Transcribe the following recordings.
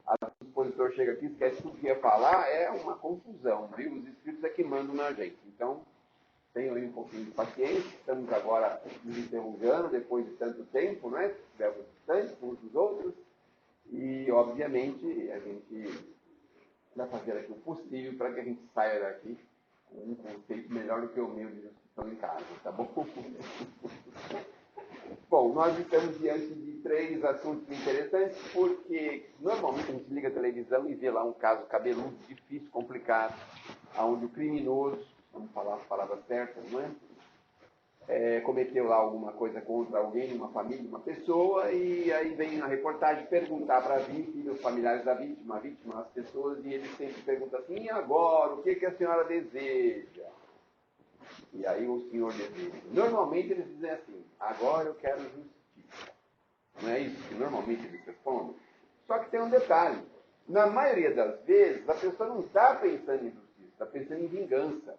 O expositor chega aqui, esquece tudo que ia falar, é uma confusão, viu? Os espíritos é que mandam na gente. Então, tenham aí um pouquinho de paciência, estamos agora nos interrogando depois de tanto tempo, né? Estivemos distantes uns dos outros, e, obviamente, a gente vai fazer aqui o possível para que a gente saia daqui com um conceito melhor do que o meu de justiça em casa, tá bom? Bom, nós estamos diante de 3 assuntos interessantes, porque normalmente a gente liga a televisão e vê lá um caso cabeludo, difícil, complicado, onde o criminoso, vamos falar as palavras certas, não é? Cometeu lá alguma coisa contra alguém, uma família, uma pessoa, e aí vem a reportagem perguntar para a vítima, os familiares da vítima, a vítima, as pessoas, e ele sempre pergunta assim, e agora, o que a senhora deseja? E aí o senhor deseja. Normalmente eles dizem assim, agora eu quero justiça. Não é isso que normalmente eles respondem? Só que tem um detalhe. Na maioria das vezes, a pessoa não está pensando em justiça, está pensando em vingança.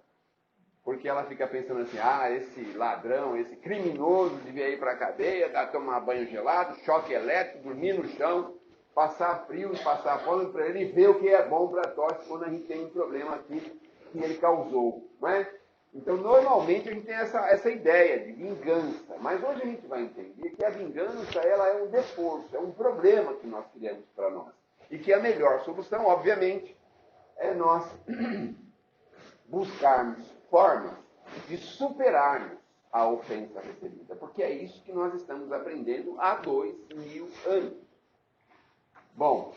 Porque ela fica pensando assim, esse ladrão, esse criminoso devia ir para a cadeia, tomar banho gelado, choque elétrico, dormir no chão, passar frio e passar fome para ele ver o que é bom para a tosse quando a gente tem um problema aqui que ele causou, não é? Então, normalmente, a gente tem essa ideia de vingança. Mas hoje a gente vai entender que a vingança ela é um desforço, é um problema que nós criamos para nós. E que a melhor solução, obviamente, é nós buscarmos formas de superarmos a ofensa recebida. Porque é isso que nós estamos aprendendo há 2000 anos. Bom,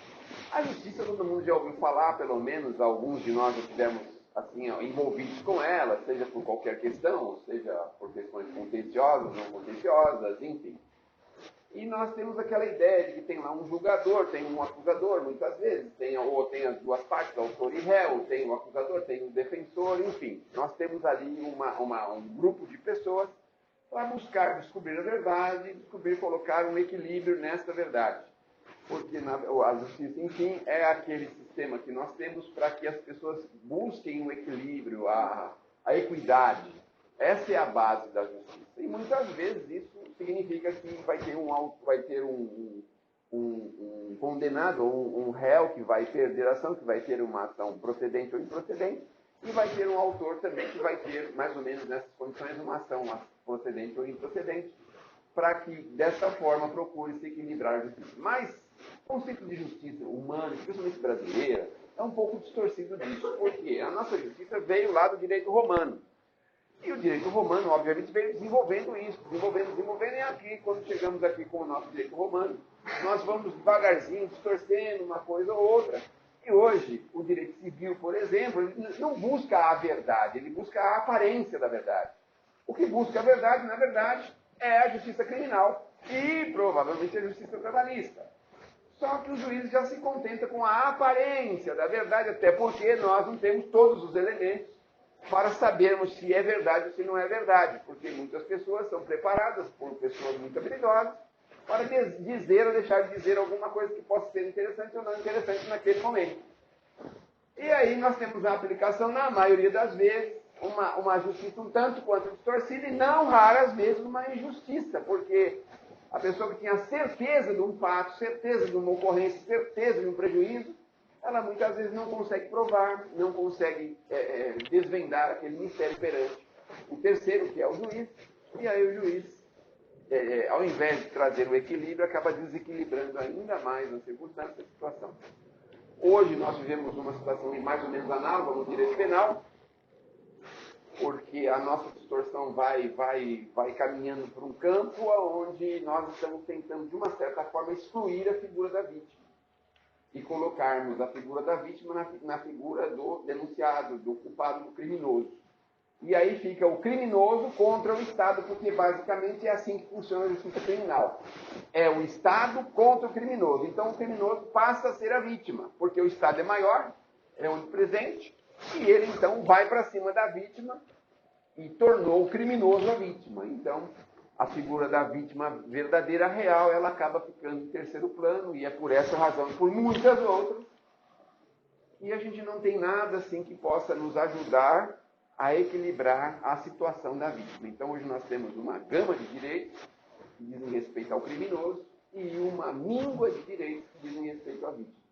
a justiça todo mundo já ouviu falar, pelo menos alguns de nós já tivemos assim, envolvidos com ela, seja por qualquer questão, seja por questões contenciosas, não contenciosas, enfim. E nós temos aquela ideia de que tem lá um julgador, tem um acusador, muitas vezes, ou tem as duas partes, autor e réu, tem o acusador, tem o defensor, enfim. Nós temos ali um grupo de pessoas para buscar descobrir a verdade, colocar um equilíbrio nessa verdade. Porque a justiça, enfim, é aquele sistema que nós temos para que as pessoas busquem um equilíbrio, a equidade. Essa é a base da justiça. E muitas vezes isso significa que vai ter um condenado, ou um réu que vai perder a ação, que vai ter uma ação procedente ou improcedente, e vai ter um autor também que vai ter, mais ou menos nessas condições, uma ação procedente ou improcedente, para que, dessa forma, procure se equilibrar a justiça. Mas o conceito de justiça humana, especialmente brasileira, é um pouco distorcido disso, porque a nossa justiça veio lá do direito romano. E o direito romano, obviamente, veio desenvolvendo isso, desenvolvendo, e aqui, quando chegamos aqui com o nosso direito romano, nós vamos devagarzinho, distorcendo uma coisa ou outra. E hoje, o direito civil, por exemplo, ele não busca a verdade, ele busca a aparência da verdade. O que busca a verdade, na verdade, é a justiça criminal e, provavelmente, a justiça trabalhista. Só que o juiz já se contenta com a aparência da verdade, até porque nós não temos todos os elementos para sabermos se é verdade ou se não é verdade, porque muitas pessoas são preparadas por pessoas muito habilidosas para dizer ou deixar de dizer alguma coisa que possa ser interessante ou não interessante naquele momento. E aí nós temos a aplicação, na maioria das vezes, uma justiça um tanto quanto distorcida, e não raras vezes uma injustiça, porque a pessoa que tinha certeza de um fato, certeza de uma ocorrência, certeza de um prejuízo, ela muitas vezes não consegue provar, não consegue desvendar aquele mistério perante o terceiro, que é o juiz, e aí o juiz, ao invés de trazer o equilíbrio, acaba desequilibrando ainda mais a circunstância da situação. Hoje nós vivemos uma situação mais ou menos análoga no direito penal, porque a nossa distorção vai caminhando para um campo onde nós estamos tentando, de uma certa forma, excluir a figura da vítima e colocarmos a figura da vítima na figura do denunciado, do culpado, do criminoso. E aí fica o criminoso contra o Estado, porque basicamente é assim que funciona a justiça criminal. É o Estado contra o criminoso. Então o criminoso passa a ser a vítima, porque o Estado é maior, é onipresente, e ele então vai para cima da vítima e tornou o criminoso a vítima. Então a figura da vítima verdadeira, real, ela acaba ficando em terceiro plano, e é por essa razão e por muitas outras, e a gente não tem nada assim que possa nos ajudar a equilibrar a situação da vítima. Então hoje nós temos uma gama de direitos que dizem respeito ao criminoso e uma míngua de direitos que dizem respeito à vítima.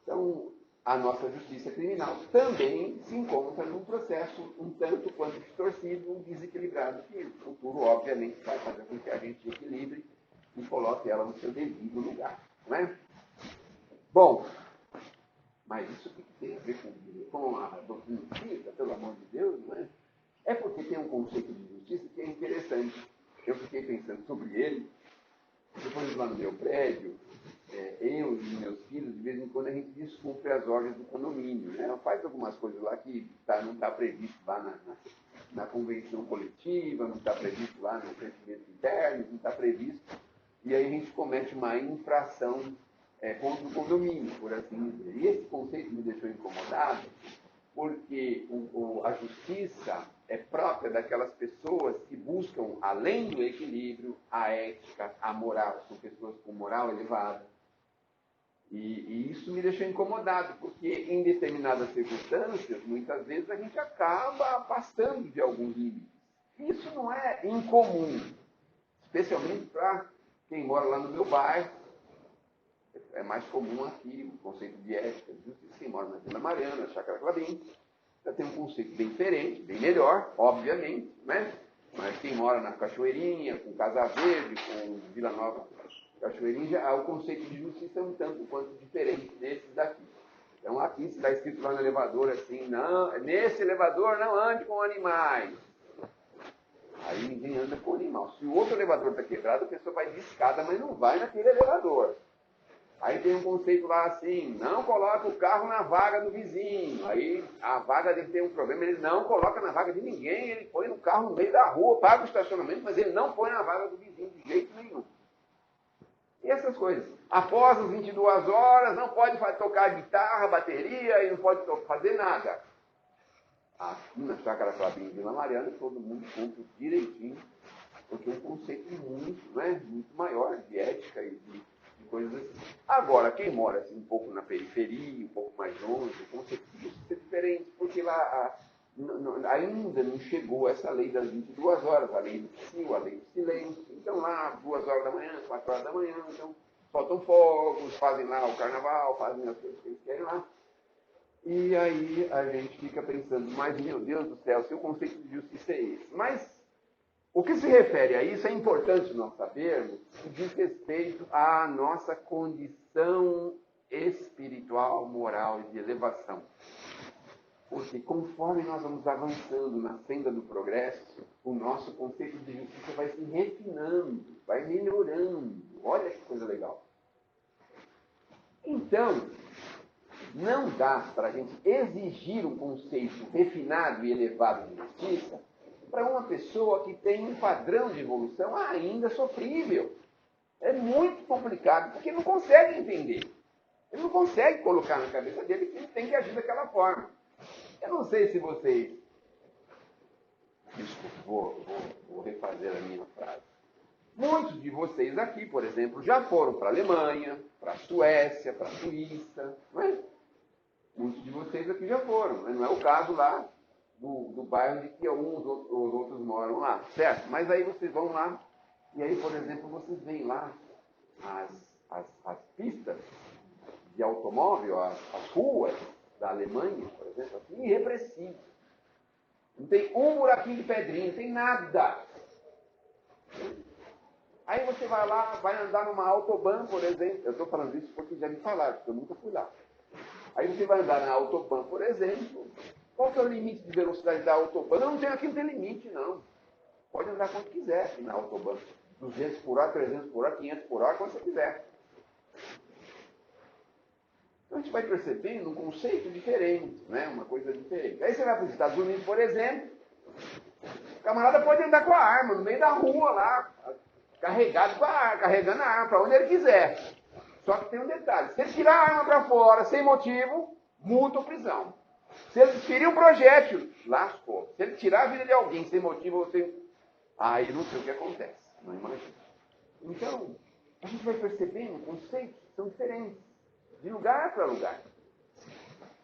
Então, a nossa justiça criminal também se encontra num processo um tanto quanto distorcido, desequilibrado, que o futuro, obviamente, vai fazer com que a gente equilibre e coloque ela no seu devido lugar. Não é? Bom, mas isso que tem a ver com a doutrina espírita, pelo amor de Deus, não é? É porque tem um conceito de justiça que é interessante. Eu fiquei pensando sobre ele, depois lá no meu prédio, eu e meus filhos, de vez em quando a gente descumpre as ordens do condomínio, né? Faz algumas coisas lá que não está previsto lá na convenção coletiva, não está previsto lá no crescimento interno, não está previsto, e aí a gente comete uma infração contra o condomínio, por assim dizer. E esse conceito me deixou incomodado, porque a justiça é própria daquelas pessoas que buscam, além do equilíbrio, a ética, a moral. São pessoas com moral elevada. E isso me deixou incomodado, porque em determinadas circunstâncias, muitas vezes a gente acaba passando de alguns limites. Isso não é incomum, especialmente para quem mora lá no meu bairro. É mais comum aqui o conceito de ética, de justiça. Quem mora na Vila Mariana, na Chácara Clabim, já tem um conceito bem diferente, bem melhor, obviamente, né? Mas quem mora na Cachoeirinha, com Casa Verde, com Vila Nova, Cachoeirinha, o conceito de justiça é um tanto quanto diferente desses daqui. Então aqui está escrito lá no elevador assim, não, nesse elevador não ande com animais. Aí ninguém anda com animal. Se o outro elevador está quebrado, a pessoa vai de escada, mas não vai naquele elevador. Aí tem um conceito lá assim, não coloca o carro na vaga do vizinho. Aí a vaga dele tem um problema, ele não coloca na vaga de ninguém, ele põe no carro no meio da rua, paga o estacionamento, mas ele não põe na vaga do vizinho de jeito nenhum. E essas coisas. Após as 22 horas, não pode tocar guitarra, bateria, e não pode fazer nada. Aqui na Chácara Clabim em Vila Mariana, todo mundo cumpre direitinho, porque é um conceito muito maior de ética e de coisas assim. Agora, quem mora assim, um pouco na periferia, um pouco mais longe, o conceito disso é diferente, porque lá ainda não chegou essa lei das 22 horas, a lei do sil, a lei do silêncio. Então lá, 2 horas da manhã, 4 horas da manhã, então soltam fogos, fazem lá o carnaval, fazem as coisas que eles querem lá. E aí a gente fica pensando, mas meu Deus do céu, se o conceito de justiça é esse. Mas o que se refere a isso é importante nós sabermos, que diz respeito à nossa condição espiritual, moral e de elevação. Porque conforme nós vamos avançando na senda do progresso, o nosso conceito de justiça vai se refinando, vai melhorando. Olha que coisa legal. Então, não dá para a gente exigir um conceito refinado e elevado de justiça para uma pessoa que tem um padrão de evolução ainda sofrível. É muito complicado, porque ele não consegue entender. Ele não consegue colocar na cabeça dele que ele tem que agir daquela forma. Eu não sei se vocês... Desculpa, vou refazer a minha frase. Muitos de vocês aqui, por exemplo, já foram para a Alemanha, para a Suécia, para a Suíça, não é? Muitos de vocês aqui já foram, mas não é o caso lá do bairro de que os outros moram lá, certo? Mas aí vocês vão lá, e aí, por exemplo, vocês veem lá as pistas de automóvel, as ruas da Alemanha, por exemplo, assim, irrepressíveis. Não tem um buraquinho de pedrinha, não tem nada. Aí você vai lá, vai andar numa autobahn, por exemplo. Eu estou falando isso porque já me falaram, porque eu nunca fui lá. Aí você vai andar na autobahn, por exemplo. Qual que é o limite de velocidade da autobahn? Aqui não tem limite, não. Pode andar quanto quiser aqui na autobahn. 200 por hora, 300 por hora, 500 por hora, quando você quiser. Então a gente vai percebendo um conceito diferente, né? Uma coisa diferente. Aí você vai para os Estados Unidos, por exemplo, o camarada pode andar com a arma no meio da rua lá, carregado com a arma, carregando a arma para onde ele quiser. Só que tem um detalhe, se ele tirar a arma para fora sem motivo, multa ou prisão. Se ele desferir um projétil, lascou. Se ele tirar a vida de alguém sem motivo, aí não sei o que acontece, não imagino. Então, a gente vai percebendo conceitos que são diferentes, de lugar para lugar.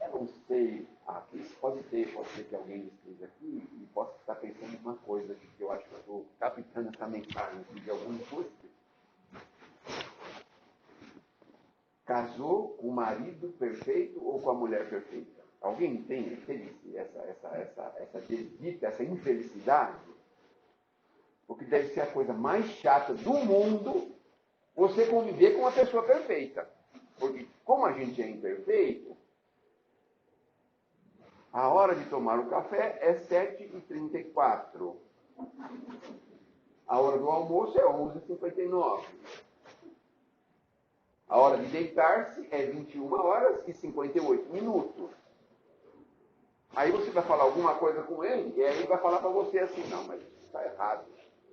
Eu não sei, aqui pode ser que alguém esteja aqui e possa estar pensando uma coisa que eu acho que eu estou captando essa mensagem aqui de algum custo. casou com o marido perfeito ou com a mulher perfeita? Alguém tem essa desdita, essa infelicidade? Porque deve ser a coisa mais chata do mundo você conviver com uma pessoa perfeita. Porque como a gente é imperfeito, a hora de tomar o café é 7h34. A hora do almoço é 11h59. A hora de deitar-se é 21h58. Aí você vai falar alguma coisa com ele, e aí ele vai falar para você assim, não, mas isso está errado.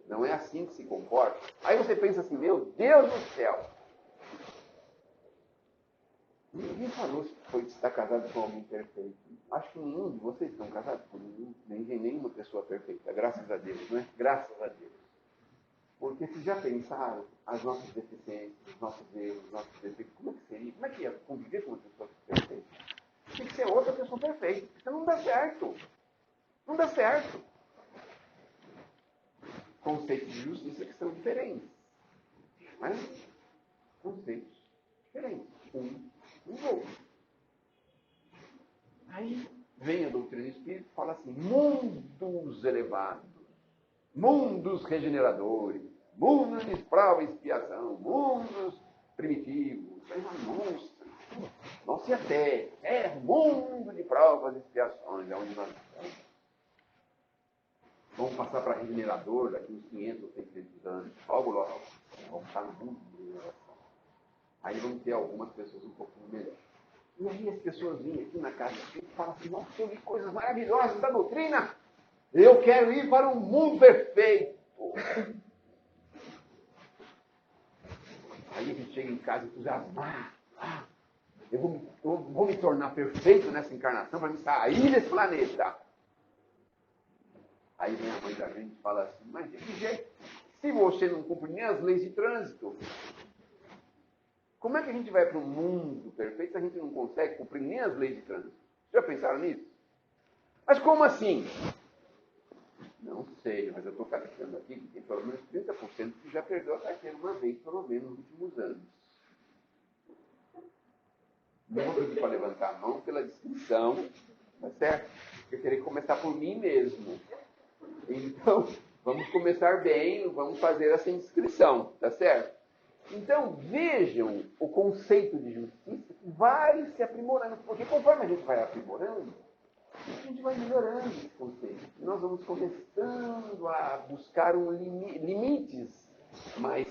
Não é assim que se comporta. Aí você pensa assim, meu Deus do céu. Ninguém falou se está casado com alguém perfeito. Acho que nenhum de vocês estão casados com ninguém. Nenhuma pessoa perfeita. Graças a Deus, né? Graças a Deus. Porque se já pensaram as nossas deficiências, os nossos erros, os nossos defeitos, como é que seria? Como é que ia conviver com uma pessoa perfeita? Tem que ser outra pessoa perfeita. Isso não dá certo. Não dá certo. Conceitos de justiça que são diferentes. Mas conceitos diferentes. Dos outros. Aí vem a doutrina espírita e fala assim, mundos elevados, mundos regeneradores, mundos de prova e expiação, mundos primitivos. Aí nossa, e até é mundo de provas e expiações, é onde nós estamos. Vamos passar para regenerador daqui uns 500 ou 600 anos. Logo, vamos estar no mundo de regeneração. Aí vamos ter algumas pessoas um pouquinho melhores. E aí as pessoas vêm aqui na casa e falam assim, nossa, eu vi coisas maravilhosas da doutrina. Eu quero ir para um mundo perfeito. Aí a gente chega em casa e diz, eu vou me tornar perfeito nessa encarnação para me sair desse planeta. Aí vem a mãe da gente e fala assim, mas de que jeito? Se você não cumpre nem as leis de trânsito, como é que a gente vai para um mundo perfeito se a gente não consegue cumprir nem as leis de trânsito? Já pensaram nisso? Mas como assim? Não sei, mas eu estou calculando aqui que tem pelo menos 30% que já perdeu a carteira uma vez, pelo menos, nos últimos anos. Não vou pedir para levantar a mão pela descrição, tá certo? Eu queria começar por mim mesmo. Então, vamos começar bem, vamos fazer essa inscrição, tá certo? Então, vejam o conceito de justiça que vai se aprimorando, porque conforme a gente vai aprimorando, a gente vai melhorando esse conceito. Nós vamos começando a buscar limites mais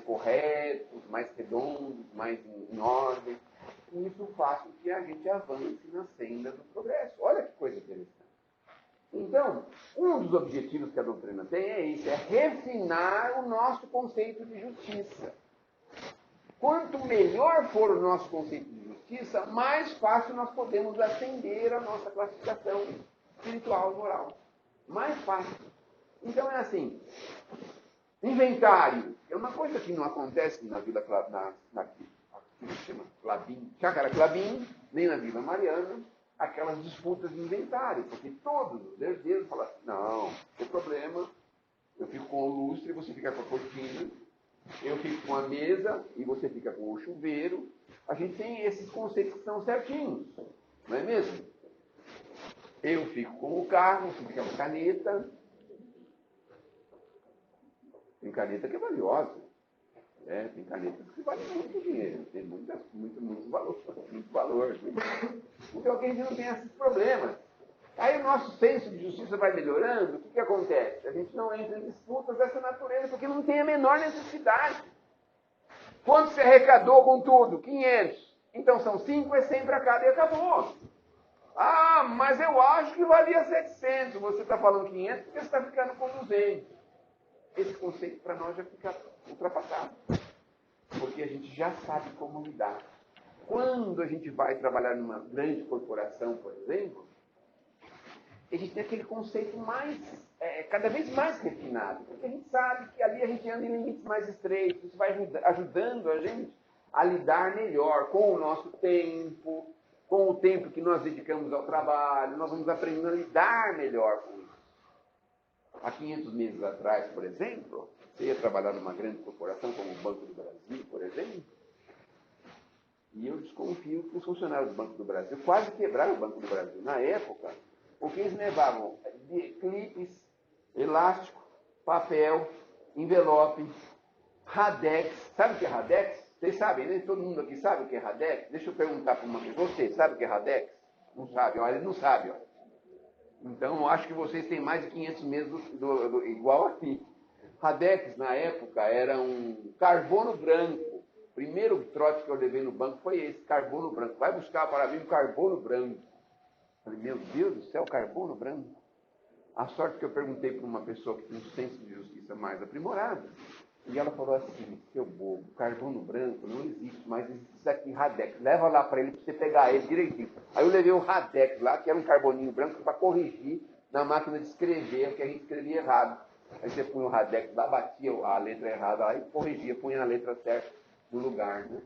corretos, mais redondos, mais em ordem. E isso faz com que a gente avance na senda do progresso. Olha que coisa interessante. Então, um dos objetivos que a doutrina tem é isso, é refinar o nosso conceito de justiça. Quanto melhor for o nosso conceito de justiça, mais fácil nós podemos ascender a nossa classificação espiritual e moral. Mais fácil. Então é assim, inventário é uma coisa que não acontece na Vila Chácara Clabim, nem na Vila Mariana, aquelas disputas de inventário, porque todos os herdeiros falam assim, não, não tem problema, eu fico com o lustre, você fica com a cortina, eu fico com a mesa e você fica com o chuveiro. A gente tem esses conceitos que são certinhos, não é mesmo? Eu fico com o carro, você fica com a caneta. Tem caneta que é valiosa. Tem canetas que valem muito dinheiro, tem muito valor. Então a gente não tem esses problemas. Aí o nosso senso de justiça vai melhorando, o que acontece? A gente não entra em disputas dessa natureza, porque não tem a menor necessidade. Quanto se arrecadou com tudo? 500. Então são 5, é 100 para cada e acabou. Ah, mas eu acho que valia 700. Você está falando 500 porque você está ficando com 200. Esse conceito para nós já fica ultrapassado. Porque a gente já sabe como lidar. Quando a gente vai trabalhar numa grande corporação, por exemplo, a gente tem aquele conceito cada vez mais refinado. Porque a gente sabe que ali a gente anda em limites mais estreitos. Isso vai ajudando a gente a lidar melhor com o nosso tempo, com o tempo que nós dedicamos ao trabalho. Nós vamos aprendendo a lidar melhor com isso. Há 500 meses atrás, por exemplo, você ia trabalhar numa grande corporação como o Banco do Brasil, por exemplo, E eu desconfio que os funcionários do Banco do Brasil quase quebraram o Banco do Brasil. Na época, o que eles levavam de clipes, elástico, papel, envelope, Radex. Sabe o que é Radex? Vocês sabem, né? Todo mundo aqui sabe o que é Radex? Deixa eu perguntar para uma pessoa. Você sabe o que é Radex? Não sabe. Olha, ele não sabe. Ó. Então, eu acho que vocês têm mais de 500 meses igual aqui. Radex, na época, era um carbono branco. O primeiro trote que eu levei no banco foi esse, carbono branco. Vai buscar para mim um carbono branco. Falei, meu Deus do céu, carbono branco. A sorte que eu perguntei para uma pessoa que tem um senso de justiça mais aprimorado, e ela falou assim, seu bobo, carbono branco não existe, mas existe isso aqui, Radex. Leva lá para ele, para você pegar ele direitinho. Aí eu levei o Radex lá, que era um carboninho branco, para corrigir na máquina de escrever, porque a gente escrevia errado. Aí você punha o Radex lá, batia a letra errada lá e corrigia, punha a letra certa no lugar, né?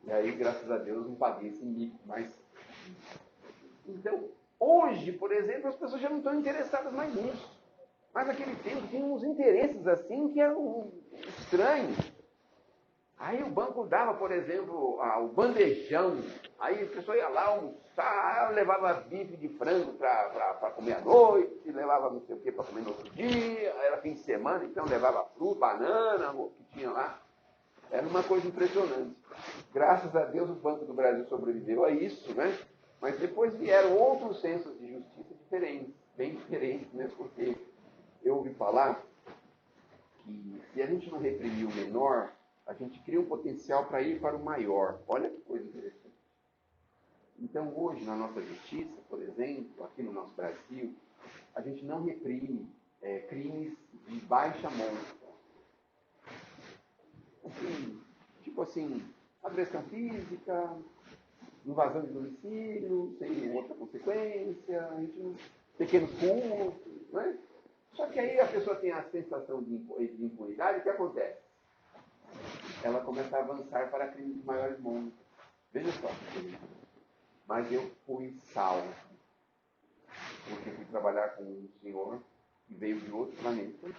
E aí, graças a Deus, não paguei esse mico, mas... Então, hoje, por exemplo, as pessoas já não estão interessadas mais nisso. Mas naquele tempo tinha uns interesses assim que eram estranhos. Aí o banco dava, por exemplo, o bandejão. Aí a pessoa ia lá almoçar, levava bife de frango para comer à noite, levava não sei o que para comer no outro dia, era fim de semana, então levava fruta, banana, o que tinha lá. Era uma coisa impressionante. Graças a Deus o Banco do Brasil sobreviveu a isso, né? Mas depois vieram outros sensos de justiça diferentes, bem diferentes, né? Porque eu ouvi falar que se a gente não reprimir o menor, a gente cria um potencial para ir para o maior. Olha que coisa interessante. Então, hoje, na nossa justiça, por exemplo, aqui no nosso Brasil, a gente não reprime crimes de baixa monta. Assim, tipo assim, agressão física, invasão de domicílio, sem outra consequência, pequenos furtos, né? Só que aí a pessoa tem a sensação de impunidade, o que acontece? Ela começa a avançar para crimes de maiores montas. Veja só. Mas eu fui salvo, porque fui trabalhar com um senhor que veio de outro planeta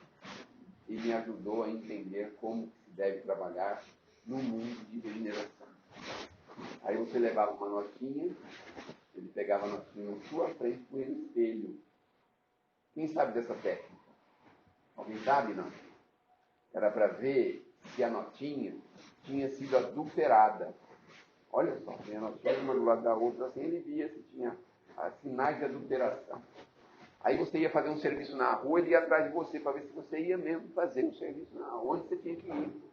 e me ajudou a entender como se deve trabalhar no mundo de regeneração. Aí você levava uma notinha, ele pegava a notinha na sua frente e punha no espelho. Quem sabe dessa técnica? Alguém sabe, não? Era para ver se a notinha tinha sido adulterada. Olha só, tinha a notinha uma do lado da outra, assim ele via se tinha sinais de adulteração. Aí você ia fazer um serviço na rua, ele ia atrás de você para ver se você ia mesmo fazer um serviço onde você tinha que ir.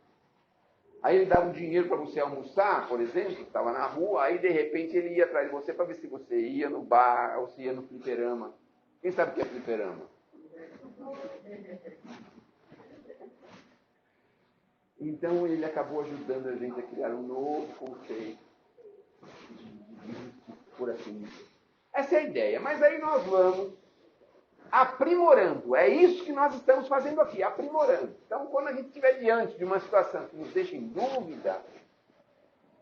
Aí ele dava um dinheiro para você almoçar, por exemplo, estava na rua, aí de repente ele ia atrás de você para ver se você ia no bar ou se ia no fliperama. Quem sabe o que é fliperama? Então ele acabou ajudando a gente a criar um novo conceito de justiça, por assim dizer. Essa é a ideia, mas aí nós vamos aprimorando. É isso que nós estamos fazendo aqui, aprimorando. Então, quando a gente estiver diante de uma situação que nos deixa em dúvida,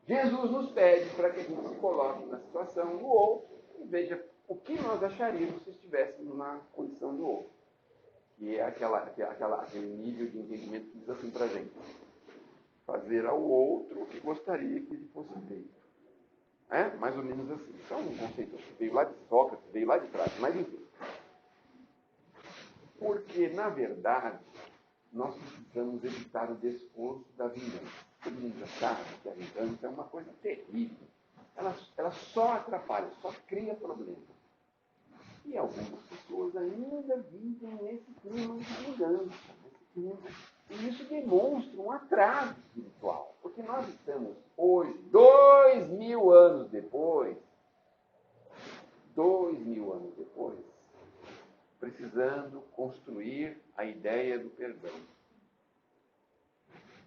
Jesus nos pede para que a gente se coloque na situação do outro e veja o que nós acharíamos se estivéssemos na condição do outro. Que é aquele nível de entendimento que diz assim para a gente. Fazer ao outro o que gostaria que ele fosse feito. É? Mais ou menos assim. Então, um conceito que veio lá de Sócrates, veio lá de trás, mas enfim. Porque, na verdade, nós precisamos evitar o desforço da vingança. Todo mundo já sabe que a vingança é uma coisa terrível. Ela só atrapalha, só cria problema. E algumas pessoas ainda vivem nesse clima de vingança, nesse clima. E isso demonstra um atraso espiritual. Porque nós estamos hoje, 2000 anos depois, precisando construir a ideia do perdão.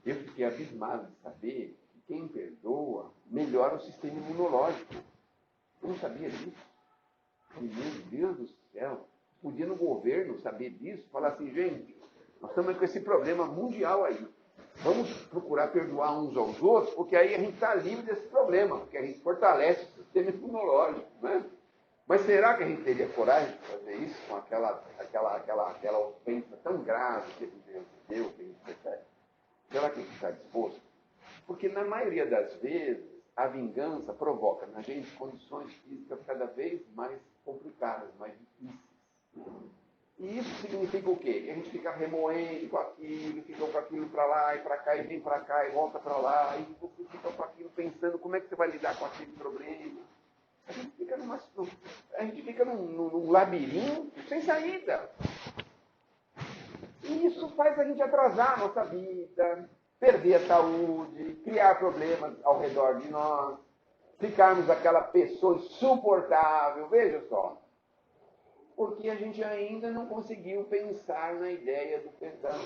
Eu fiquei abismado de saber que quem perdoa melhora o sistema imunológico. Eu não sabia disso. E, meu Deus do céu, podia no governo saber disso, falar assim, gente, nós estamos com esse problema mundial aí. Vamos procurar perdoar uns aos outros, porque aí a gente está livre desse problema, porque a gente fortalece o sistema imunológico, né? Mas será que a gente teria coragem de fazer isso com aquela ofensa tão grave que Deus deu, que a gente percebe? Será que a gente está disposto? Porque na maioria das vezes, a vingança provoca na gente condições físicas cada vez mais complicadas, mais difíceis. E isso significa o quê? Que a gente fica remoendo com aquilo, fica com aquilo para lá e para cá, e vem para cá e volta para lá, e você fica com aquilo pensando como é que você vai lidar com aquele problema. A gente fica num labirinto sem saída. E isso faz a gente atrasar a nossa vida, perder a saúde, criar problemas ao redor de nós, ficarmos aquela pessoa insuportável. Veja só. Porque a gente ainda não conseguiu pensar na ideia do perdão.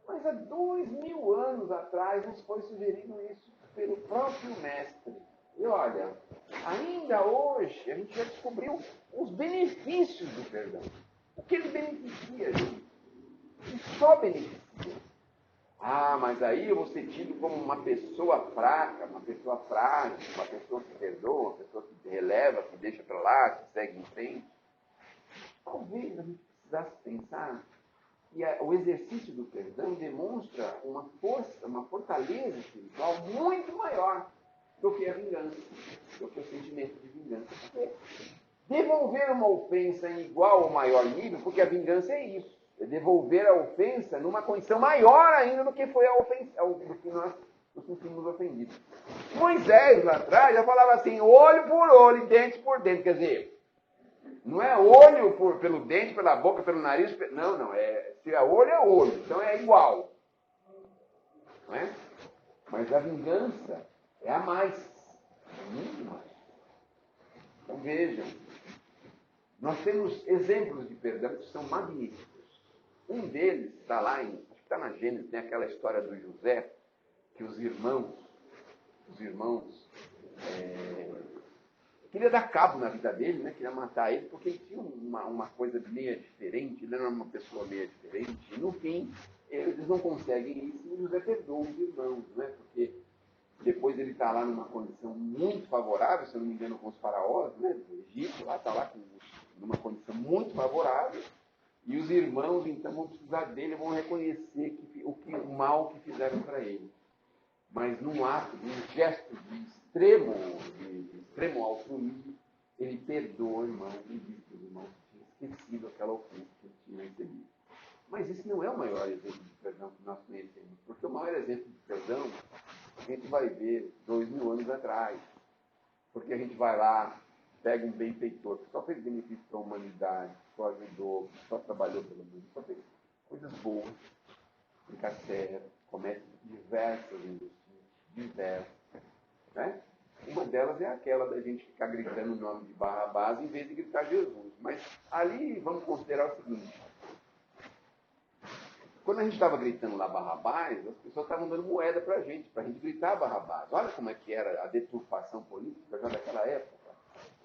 Mas há 2000 anos atrás nos foi sugerido isso pelo próprio mestre. E olha, ainda hoje a gente já descobriu os benefícios do perdão. O que ele beneficia, gente? E só beneficia. Ah, mas aí eu vou ser tido como uma pessoa fraca, uma pessoa frágil, uma pessoa que perdoa, uma pessoa que releva, que deixa para lá, que segue em frente. Talvez a gente precisasse pensar que o exercício do perdão demonstra uma força, uma fortaleza espiritual muito maior do que a vingança, do que o sentimento de vingança. Porque devolver uma ofensa em igual ou maior nível, porque a vingança é isso, é devolver a ofensa numa condição maior ainda do que foi a ofensa, do que nós nos sentimos ofendidos. Moisés, lá atrás, já falava assim, olho por olho e dente por dente, quer dizer, não é olho pelo dente, pela boca, pelo nariz. Não. Se é olho, então é igual. Não é? Mas a vingança é a mais. É muito mais. Então vejam. Nós temos exemplos de perdão que são magníficos. Um deles está lá, acho que está na Gênesis, tem aquela história do José, que os irmãos queria dar cabo na vida dele, né? Queria matar ele, porque ele tinha uma coisa meio diferente, ele era uma pessoa meio diferente, e no fim, eles não conseguem isso, e José perdoa os irmãos, né? Porque depois ele está lá numa condição muito favorável, se eu não me engano, com os faraós, né? Do Egito, lá está lá numa condição muito favorável, e os irmãos, então, vão precisar dele, vão reconhecer o mal que fizeram para ele. Mas num ato, num gesto de extremo altruísmo, ele perdoa o irmão e diz que o irmão tinha esquecido aquela ofensa que ele tinha recebido. Mas esse não é o maior exemplo de perdão que nós conhecemos, porque o maior exemplo de perdão a gente vai ver 2000 anos atrás. Porque a gente vai lá, pega um benfeitor que só fez benefício para a humanidade, só ajudou, só trabalhou pelo mundo, só fez coisas boas, fica sério, comete diversas injustiças, né? Uma delas é aquela da gente ficar gritando o nome de Barrabás em vez de gritar Jesus. Mas ali vamos considerar o seguinte. Quando a gente estava gritando lá Barrabás, as pessoas estavam dando moeda para a gente gritar Barrabás. Olha como é que era a deturpação política já daquela época.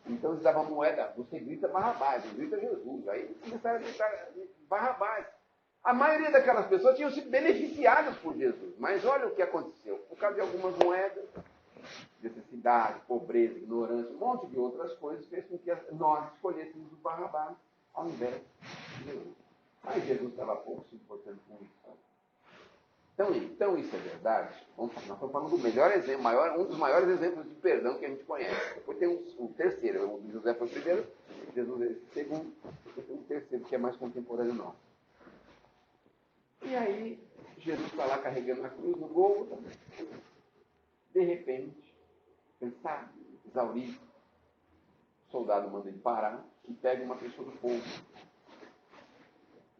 Então eles davam moeda, você grita Barrabás, você grita Jesus. Aí eles começaram a gritar Barrabás. A maioria daquelas pessoas tinham sido beneficiadas por Jesus. Mas olha o que aconteceu. Por causa de algumas moedas, necessidade, pobreza, ignorância, um monte de outras coisas, fez com que nós escolhêssemos o Barrabás ao invés de Jesus. Mas Jesus estava pouco se importando com isso. Então isso é verdade. Nós estamos falando do melhor exemplo, um dos maiores exemplos de perdão que a gente conhece. Depois tem um terceiro, o de José foi o primeiro, Jesus é o segundo, depois tem um terceiro que é mais contemporâneo nosso. E aí, Jesus está lá carregando a cruz no Gólgota, de repente, cansado, exaurido, o soldado manda ele parar e pega uma pessoa do povo,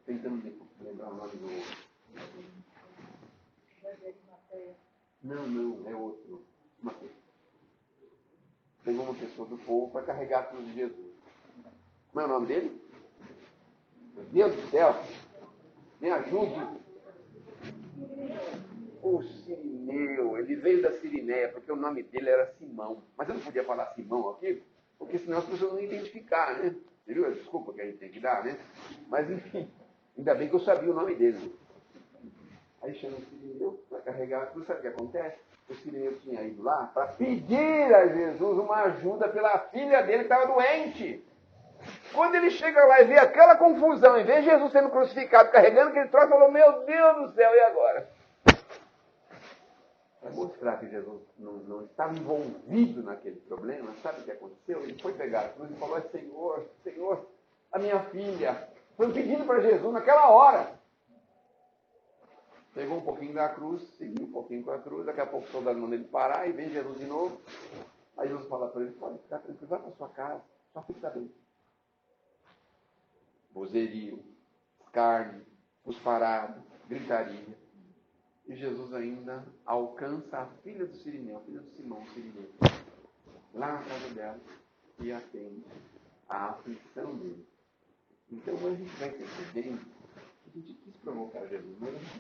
tentando lembrar o nome do... Não, é outro. Pegou uma pessoa do povo para carregar a cruz de Jesus. Como é o nome dele? Meu Deus do céu! Me ajude! O Cirineu, ele veio da Cirineia, porque o nome dele era Simão. Mas eu não podia falar Simão aqui, porque senão as pessoas não iam identificar, né? Você viu a desculpa que a gente tem que dar, né? Mas enfim, ainda bem que eu sabia o nome dele. Aí chama o Cirineu para carregar a cruz, sabe o que acontece? O Cirineu tinha ido lá para pedir a Jesus uma ajuda pela filha dele que estava doente. Quando ele chega lá e vê aquela confusão, e vê Jesus sendo crucificado, carregando aquele troço, falou, meu Deus do céu, e agora? para mostrar que Jesus não estava envolvido naquele problema, sabe o que aconteceu? Ele foi pegar a cruz e falou: Senhor, Senhor, a minha filha. Foi pedindo para Jesus naquela hora. Pegou um pouquinho da cruz, seguiu um pouquinho com a cruz, daqui a pouco estou dando ele parar e vem Jesus de novo. Aí Jesus fala para ele: pode ficar tranquilo, vai para sua casa, só fica bem. Vozerio, carne, os parados, gritaria. E Jesus ainda alcança a filha do Sirineu, a filha do Simão Sirineu, lá na casa dela, e atende a aflição dele. Então a gente vai percebendo que a gente quis provocar Jesus, mas a gente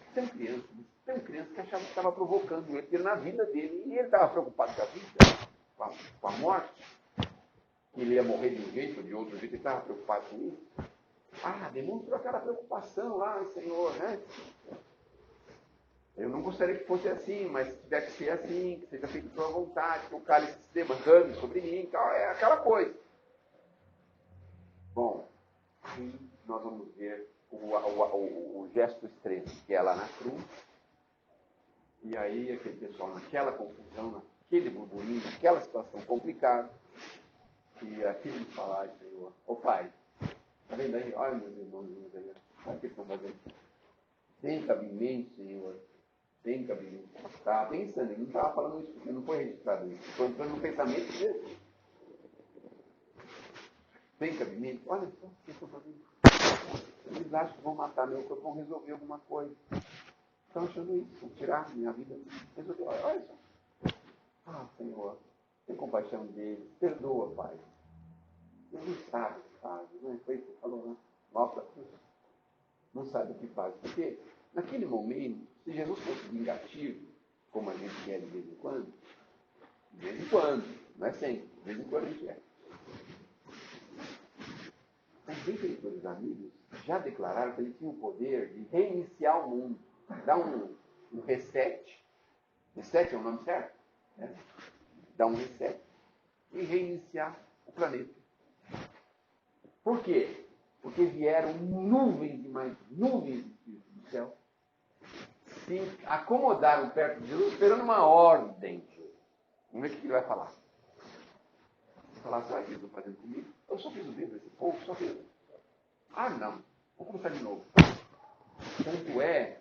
tão criança que achava que estava provocando ele, porque na vida dele, e ele estava preocupado com a vida, com a morte, que ele ia morrer de um jeito ou de outro jeito, ele estava preocupado com isso. Demonstrou aquela preocupação lá, Senhor, né? Eu não gostaria que fosse assim, mas se tiver que ser assim, que seja feito por vontade, que o cálice se demandando sobre mim, então é aquela coisa. Bom, aí nós vamos ver o gesto extremo, que é lá na cruz. E aí aquele pessoal naquela confusão, naquele burburinho, naquela situação complicada, e aquele de falar: Senhor, ô Pai, tá vendo aí? Olha meus irmãos aí, olha o que eles estão fazendo. Tem cabimento, Senhor. Tem cabimento. Estava pensando, ele não estava falando isso, porque não foi registrado isso. Estou entrando no pensamento dele. Tem cabimento? Olha só o que eu estou fazendo. Eles acham que vão matar meu corpo, vão resolver alguma coisa. Estão achando isso, vão tirar minha vida. Resolver. Olha só. Senhor, tem compaixão deles. Perdoa, Pai. Eles não sabem o que fazem. Não foi isso que você falou, né? Nossa, não sabe o que faz. Porque naquele momento, se Jesus fosse vingativo, como a gente é de vez em quando, não é sempre, de vez em quando a gente é. Os benfeitores amigos já declararam que ele tinha o poder de reiniciar o mundo, dar um reset. Reset é o nome certo? Dar um reset e reiniciar o planeta. Por quê? Porque vieram nuvens e mais nuvens de espíritos do céu, se acomodaram perto de Jesus, esperando uma ordem. Vamos ver o que ele vai falar. Vai falar: sabe o que eles estão fazendo comigo? Eu só fiz o bem para esse povo, só fiz. Não. Vamos começar de novo. Tanto é,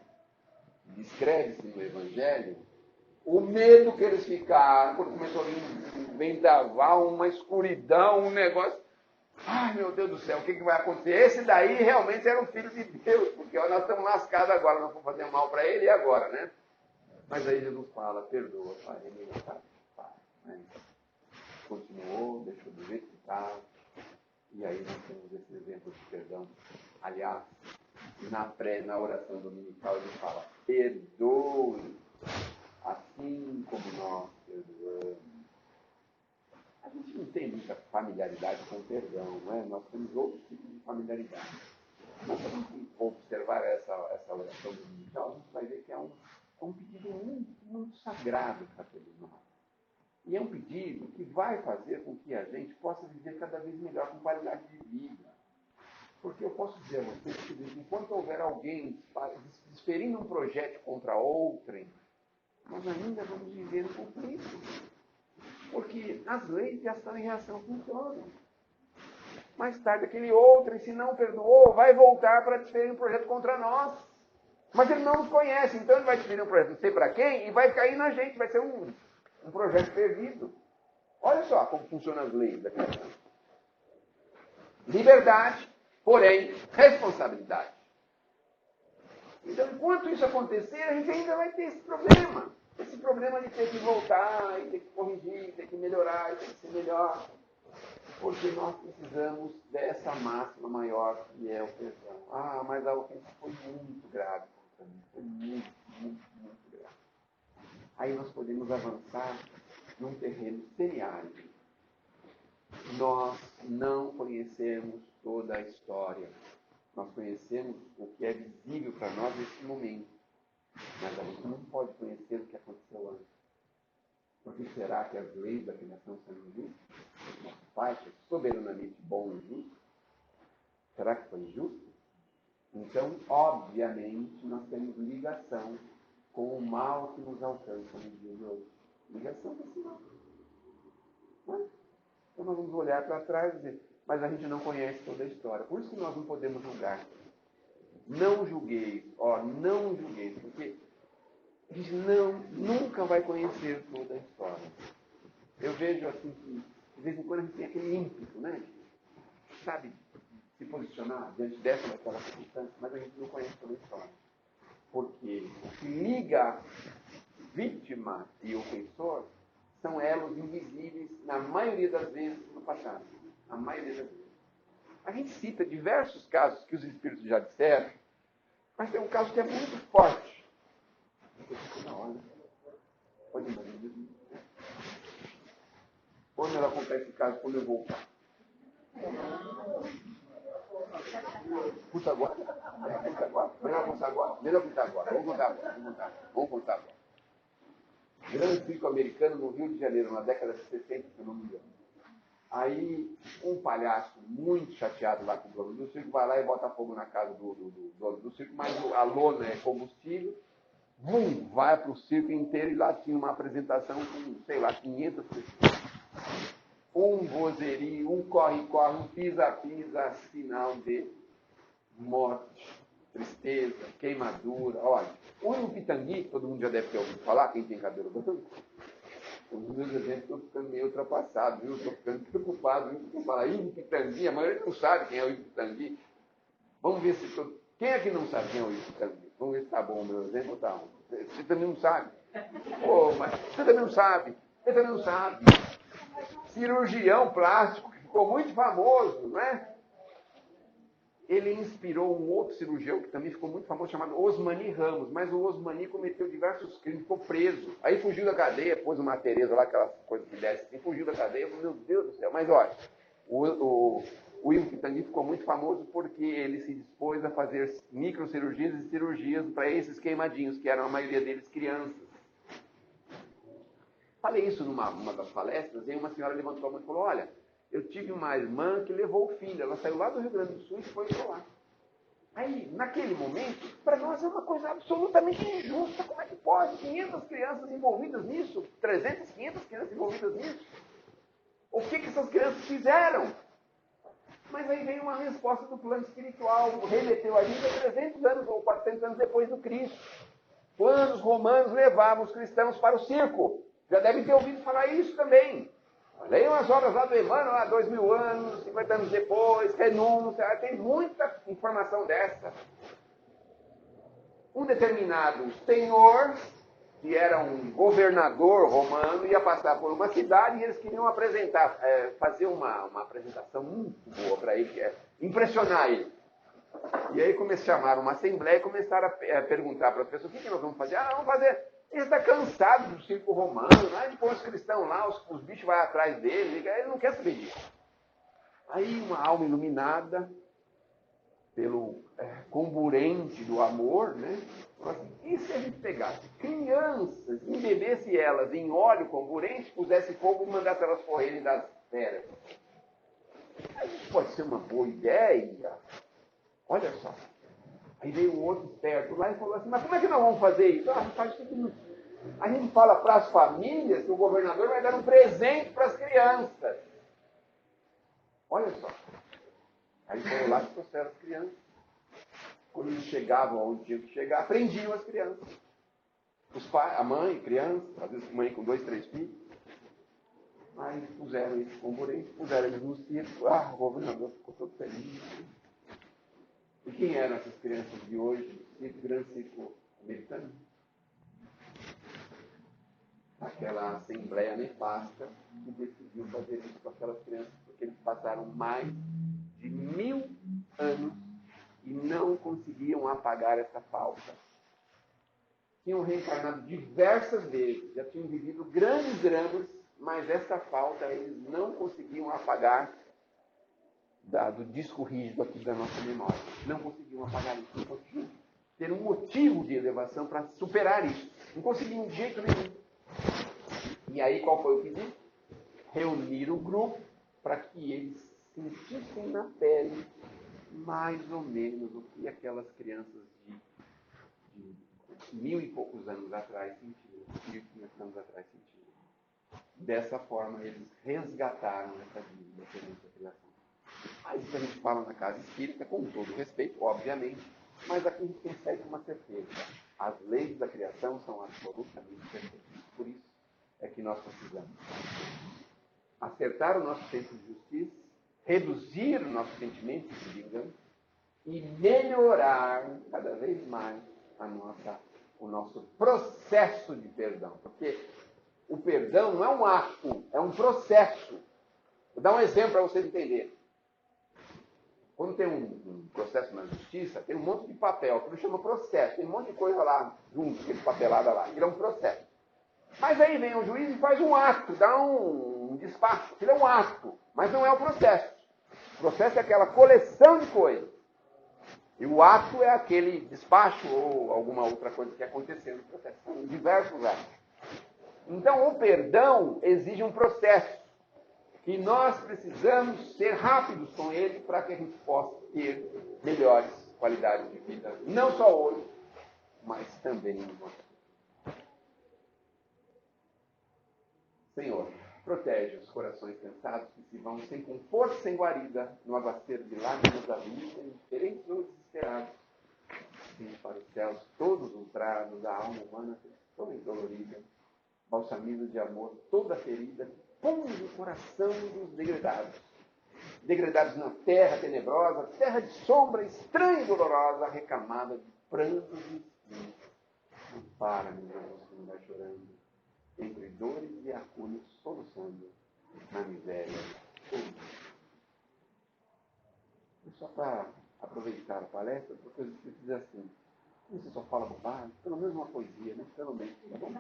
descreve-se no Evangelho, o medo que eles ficaram, quando começou a vir um vendaval, uma escuridão, um negócio. Meu Deus do céu, o que vai acontecer? Esse daí realmente era um filho de Deus, porque nós estamos lascados agora, nós vamos fazer mal para ele e agora, né? Mas aí Jesus fala: perdoa, Pai, ele não sabe, Pai. Né? Continuou, deixou do jeito que estava. E aí nós temos esse exemplo de perdão. Aliás, na oração dominical ele fala: perdoe, assim como nós perdoamos. A gente não tem muita familiaridade com o perdão, não é? Nós temos outros tipos de familiaridade. Mas se a gente observar essa oração dominical, a gente vai ver que é um pedido muito sagrado para todos nós. E é um pedido que vai fazer com que a gente possa viver cada vez melhor, com qualidade de vida. Porque eu posso dizer a vocês que enquanto houver alguém desferindo um projeto contra outrem, nós ainda vamos viver no conflito. Porque as leis de ação e reação funcionam. Mais tarde, aquele outro, se não perdoou, vai voltar para desferir um projeto contra nós. Mas ele não nos conhece, então ele vai desferir um projeto, não sei para quem, e vai cair na gente, vai ser um projeto perdido. Olha só como funcionam as leis da criação. Liberdade, porém, responsabilidade. Então, enquanto isso acontecer, a gente ainda vai ter esse problema. Esse problema de ter que voltar, e ter que corrigir, ter que melhorar, e ter que ser melhor. Porque nós precisamos dessa máxima maior que é o perdão. Mas a ofensa foi muito grave contra mim. Foi muito grave. Aí nós podemos avançar num terreno semiárido. Nós não conhecemos toda a história. Nós conhecemos o que é visível para nós nesse momento. Mas a gente não pode conhecer o que aconteceu antes. Porque será que as leis da criação são injustas? Nosso Pai foi soberanamente bom e justo? Será que foi injusto? Então, obviamente, nós temos ligação com o mal que nos alcança no dia de hoje. Ligação com esse mal. Então nós vamos olhar para trás e dizer, mas a gente não conhece toda a história. Por isso que nós não podemos julgar. Não julgueis, não julgueis, porque a gente nunca vai conhecer toda a história. Eu vejo assim que, de vez em quando, a gente tem aquele ímpeto, né? Sabe, se posicionar diante dessa daquela circunstância, mas a gente não conhece toda a história. Porque o que liga vítima e ofensor são elos invisíveis, na maioria das vezes, no passado. Na maioria das vezes. A gente cita diversos casos que os espíritos já disseram, mas tem um caso que é muito forte. Pode imaginar. Quando ela contar esse caso, quando eu voltar. Conta agora. Conta agora. Melhor contar agora. Melhor contar agora. Vamos contar agora. Grande circo americano no Rio de Janeiro, na década de 60, se eu não me engano. Aí, um palhaço muito chateado lá com o dono do circo vai lá e bota fogo na casa do dono do circo, mas a lona é combustível. Vai para o circo inteiro e lá tinha uma apresentação com, 500 pessoas. Um vozerio, um corre-corre, um pisa-pisa, sinal de morte, tristeza, queimadura. Olha, o pitangui, todo mundo já deve ter ouvido falar, quem tem cabelo branco. Os meus exemplos estão ficando meio ultrapassados, viu? Estou ficando preocupado, viu? Porque falar Pitangui, a maioria não sabe quem é o Pitangui. Vamos ver se todo... Quem é que não sabe quem é o Pitangui? Vamos ver se está bom o meu exemplo ou tá bom. Você também não sabe. Mas você também não sabe. Você também não sabe. Cirurgião plástico, que ficou muito famoso, não é? Ele inspirou um outro cirurgião que também ficou muito famoso, chamado Osmani Ramos, mas o Osmani cometeu diversos crimes, ficou preso. Aí fugiu da cadeia, pôs uma Tereza lá, aquelas coisas que desce assim, fugiu da cadeia, falou, meu Deus do céu. Mas olha, o Ivo Pitangui ficou muito famoso porque ele se dispôs a fazer microcirurgias e cirurgias para esses queimadinhos, que eram a maioria deles crianças. Falei isso numa das palestras, e uma senhora levantou a mão e falou, olha, eu tive uma irmã que levou o filho, ela saiu lá do Rio Grande do Sul e foi para lá. Aí, naquele momento, para nós é uma coisa absolutamente injusta. Como é que pode? 500 crianças envolvidas nisso? 300, 500 crianças envolvidas nisso? O que essas crianças fizeram? Mas aí veio uma resposta do plano espiritual, remeteu a gente a 300 anos ou 400 anos depois do Cristo. Quando os romanos levavam os cristãos para o circo. Já devem ter ouvido falar isso também. Leiam as obras lá do Emmanuel, há 2000 anos, 50 anos depois, renúncia, tem muita informação dessa. Um determinado senhor, que era um governador romano, ia passar por uma cidade e eles queriam apresentar, fazer uma apresentação muito boa para ele, impressionar ele. E aí chamaram uma assembleia e começaram a perguntar para as pessoas, o que nós vamos fazer? Vamos fazer... Ele está cansado do circo romano, né? Ele põe os cristãos lá, os bichos vão atrás dele, ele não quer saber disso. Aí uma alma iluminada, pelo comburente do amor, né? Assim, e se a gente pegasse crianças, embebesse elas em óleo comburente, pusesse fogo e mandasse elas correrem das feras? Aí isso pode ser uma boa ideia. Olha só. Aí veio um outro esperto lá e falou assim, mas como é que nós vamos fazer isso? A gente fala para as famílias que o governador vai dar um presente para as crianças. Olha só. Aí foram lá e trouxeram as crianças. Quando eles chegavam onde tinham que chegar, prendiam as crianças. Os pais, a mãe, criança, às vezes mãe com 2, 3 filhos. Aí puseram eles comburentes, puseram eles no circo. O governador ficou todo feliz. E quem eram essas crianças de hoje? Esse grande circo americano? Aquela assembleia nefasta que decidiu fazer isso com aquelas crianças, porque eles passaram mais de 1000 anos e não conseguiam apagar essa falta. Tinham reencarnado diversas vezes, já tinham vivido grandes dramas, mas essa falta eles não conseguiam apagar do disco rígido aqui da nossa memória. Não conseguiam apagar isso, não conseguiam ter um motivo de elevação para superar isso. Não conseguiam de jeito nenhum. E aí qual foi o pedido? Reunir o grupo para que eles sentissem na pele mais ou menos o que aquelas crianças de 1000 e poucos anos atrás sentiram. 1500 anos atrás sentiram. Dessa forma, eles resgataram essa vida, excelência da criação. Mas isso a gente fala na casa espírita, com todo respeito, obviamente, mas aqui a gente consegue uma certeza. As leis da criação são absolutamente perfeitas. Por isso é que nós precisamos acertar o nosso senso de justiça, reduzir o nosso sentimento de vingança e melhorar cada vez mais o nosso processo de perdão. Porque o perdão não é um ato, é um processo. Vou dar um exemplo para vocês entenderem. Quando tem um processo na justiça, tem um monte de papel, que chama processo. Tem um monte de coisa lá, junto, aquele papelada lá. Aquilo é um processo. Mas aí vem o juiz e faz um ato, dá um despacho. Aquilo é um ato, mas não é o processo. O processo é aquela coleção de coisas. E o ato é aquele despacho ou alguma outra coisa que aconteceu no processo. São diversos atos. Então, o perdão exige um processo. E nós precisamos ser rápidos com ele para que a gente possa ter melhores qualidades de vida. Não só hoje, mas também no futuro. Senhor, protege os corações cansados que se vão sem conforto, sem guarida, no aguaceiro de lágrimas da vida, indiferentes ou desesperados. Sim, para os céus, todos os brados da alma humana toda dolorida, balsamido de amor, toda ferida, punge o coração dos degradados. Degradados na terra tenebrosa, terra de sombra estranha e dolorosa, recamada de prantos e espinhos. Ampara, meu Deus, que não vai chorando, entre dores e acúnios, soluçando na miséria. Só para aproveitar a palestra, porque eu dizer assim, você só fala bobagem, pelo menos uma poesia, né? Pelo menos, tá bom?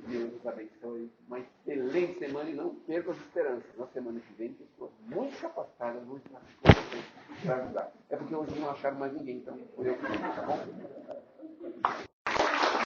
Deus nos abençoe. Uma excelente semana e não perca as esperanças. Na semana que vem, pessoas muito capacitadas vão estar com vocês para ajudar. É porque hoje não acharam mais ninguém, então foi eu que